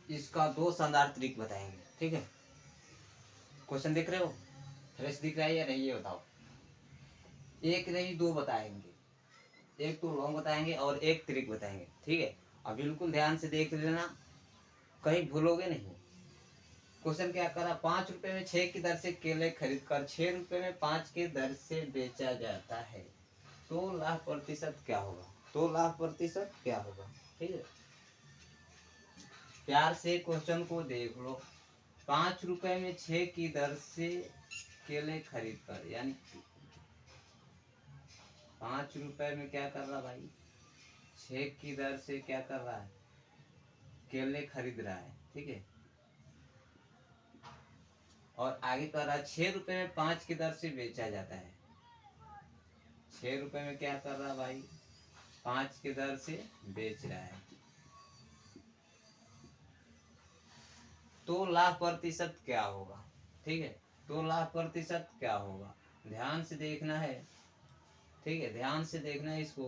इसका दो शानदार ट्रिक बताएंगे, ठीक है। क्वेश्चन देख रहे हो, फ्रेश दिख रहा है या नहीं ये बताओ। एक नहीं दो बताएंगे, एक तो लॉन्ग बताएंगे और एक ट्रिक बताएंगे, ठीक है। अब बिल्कुल ध्यान से देख लेना, कहीं भूलोगे नहीं। क्वेश्चन क्या करा, 5 रुपए में 6 की दर से केले खरीद कर 6 रुपए में 5 के दर से बेचा जाता है, तो लाभ प्रतिशत क्या होगा। तो लाभ प्रतिशत क्या होगा, ठीक है। प्यार से क्वेश्चन को देख लो। 5 रुपए में 6 की दर से केले खरीद कर, यानी 5 रुपए में क्या कर रहा भाई, 6 की दर से क्या कर रहा है, केले खरीद रहा है, ठीक है। और आगे कह रहा है 6 रुपए में 5 की दर से बेचा जाता है। 6 रुपए में क्या कर रहा है भाई, 5 की दर से बेच रहा है, तो लाभ प्रतिशत क्या होगा, ठीक है। तो लाभ प्रतिशत क्या होगा, ध्यान से देखना है, ठीक है, ध्यान से देखना है इसको।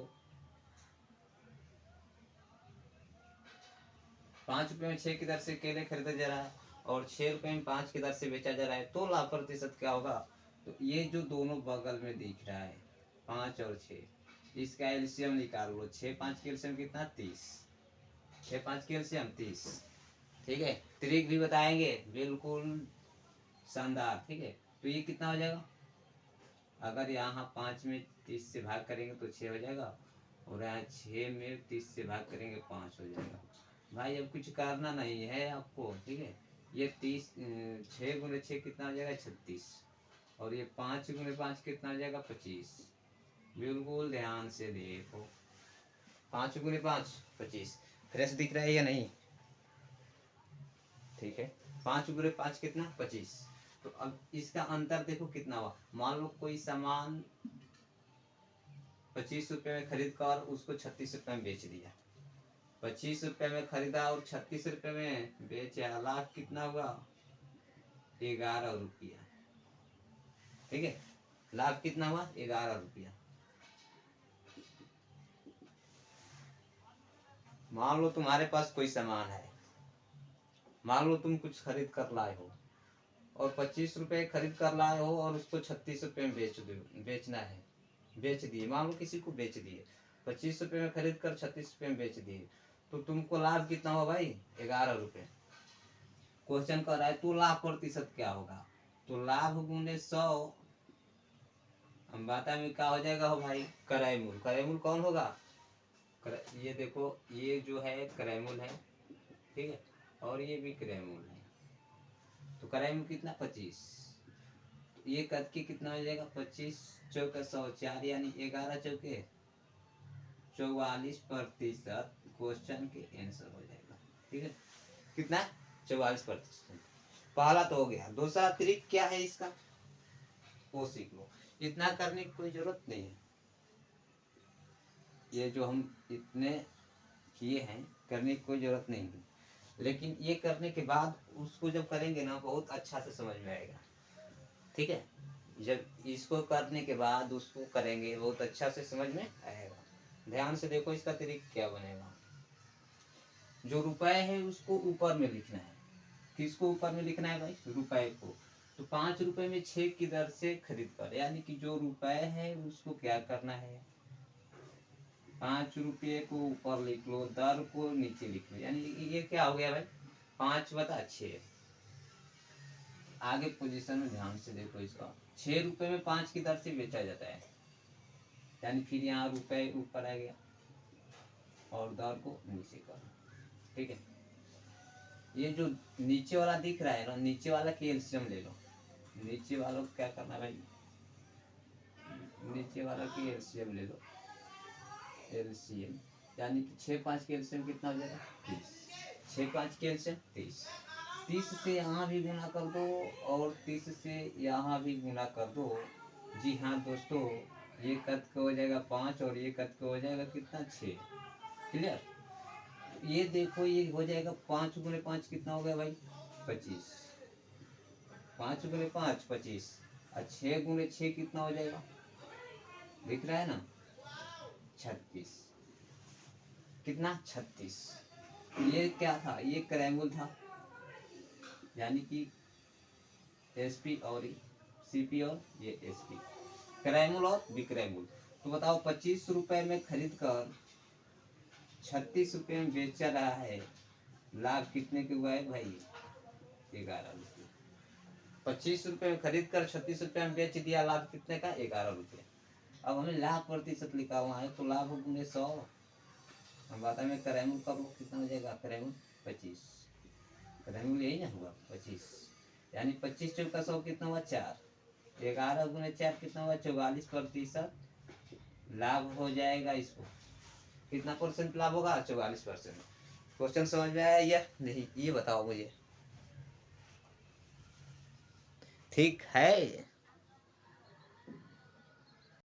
5 रुपए में 6 की दर से केले खरीदा जा रहा है और 6 रुपए में 5 की दर से बेचा जा रहा है, तो लाभ प्रतिशत क्या होगा। तो ये जो दोनों बगल में दिख रहा है 5 और 6, इसका एलसीएम निकाल लो। 6 5 के एलसीएम कितना, 30। 6 5 के एलसीएम 30, ठीक है। ट्रिक भी बताएंगे बिल्कुल शानदार, ठीक है। तो ये कितना हो जाएगा, अगर यहाँ 5 में 30 से भाग करेंगे तो 6 हो जाएगा, और यहाँ 6 में 30 से भाग करेंगे 5 हो जाएगा। भाई अब कुछ करना नहीं है आपको, ठीक है। ये 6 गुणे 6 कितना हो जाएगा, 36, और ये 5 गुणे 5 कितना हो जाएगा, 25। बिल्कुल ध्यान से देखो, 5 गुणे 5 25। फ्रेश दिख रहा है या नहीं, ठीक है। 5 गुणे 5 कितना, 25। तो अब इसका अंतर देखो कितना हुआ। मान लो कोई सामान 25 रुपए में खरीद कर उसको 36 रुपए में बेच दिया। 25 रुपए में खरीदा और 36 रुपए में बेचा, लाभ कितना हुआ, 11 रुपया, ठीक है। लाभ कितना हुआ, 11 रुपया। मान लो तुम्हारे पास कोई सामान है, मान लो तुम कुछ खरीद कर लाए हो और 25 रुपए खरीद कर लाए हो और उसको 36 रुपए में बेचना है, बेच दिए, मान लो किसी को बेच दिए। 25 रुपए में खरीद कर 36 रुपए में बेच दिए, तो तुमको लाभ कितना हुआ भाई, 11 रुपए। क्वेश्चन कर रहा है तो लाभ प्रतिशत क्या होगा, तो लाभ गुने 100, हम बाता में क्या हो जाएगा हो भाई, क्रय मूल। क्रय मूल कौन होगा, ये देखो ये जो है क्रय मूल है, ठीक है, और ये भी क्रय मूल है। तो क्रय मूल कितना, 25। ये कद के कितना हो जाएगा, 25 चौके 100 4, यानी 11 चौके 44%। क्वेश्चन के आंसर हो जाएगा, ठीक है। कितना, 44%। पहला तो हो गया। दूसरा ट्रिक क्या है इसका, वो सीख लो। इतना करने की कोई जरूरत नहीं है, ये जो हम इतने किए हैं करने की कोई जरूरत नहीं है, लेकिन ये करने के बाद उसको जब करेंगे ना बहुत अच्छा से समझ में आएगा, ठीक है। जब इसको करने के बाद उसको करेंगे बहुत अच्छा से समझ में आएगा। ध्यान से देखो इसका तरीका क्या बनेगा। जो रुपए है उसको ऊपर में लिखना है। किसको ऊपर में लिखना है भाई, रुपए को। तो 5 रुपए में 6 की दर से खरीद कर, यानी कि जो रुपए है उसको क्या करना है, 5 रुपये को ऊपर लिख लो, दर को नीचे लिख लो, यानी ये क्या हो गया भाई, 5/6। आगे पोजीशन में ध्यान से देखो इसका। 6 रुपए में 5 की दर से बेचा जाता है, यानी फिर यहाँ रुपए ऊपर आ गया और दर को नीचे कर, ठीक है। ये जो नीचे वाला दिख रहा है ना, नीचे वाला की एलसीएम ले लो। नीचे वालों को क्या करना है भाई, नीचे वाला की एलसीएम ले लो। एलसीएम यानी कि 6 5 के एलसीएम कितना हो जाएगा, 30। 6 5 के एलसीएम 30। 30 से यहाँ भी गुना कर दो और 30 से यहाँ भी गुना कर दो। जी हाँ दोस्तों, ये कद का हो जाएगा 5 और ये कद का हो जाएगा कितना, 6। क्लियर। ये देखो ये हो जाएगा 5 गुने 5 कितना हो गया भाई, 25। 5 गुने 5 25, और 6 गुने 6 कितना हो जाएगा, दिख रहा है ना, 36। कितना, 36। ये क्या था, ये क्रैमुल था, यानी कि एसपी और सीपी और ये एसपी, क्रैमुल और विक्रैमुल। तो बताओ 25 रुपए में खरीद कर 36 रुपए में बेचा रहा है, लाभ कितने के हुआ है भाई? 11 रुपये। 25 रुपए में खरीद कर 36 रुपए में बेच दिया, लाभ कितने का? 11 रुपये। अब हमें लाभ प्रतिशत लिखा हुआ है, तो लाभ गुने 100। हम बात में क्रैमुल कर लो, कितना हो जाएगा? क्रैमुल 25, क्रैमुल यही ना हुआ 25, यानी 25 चौका 100 कितना हुआ? 4। 11 गुने 4 कितना हुआ? 44% लाभ हो जाएगा। इसको कितना परसेंट लाभ होगा? 44%। क्वेश्चन समझ में आया या नहीं, ये बताओ मुझे। ठीक है।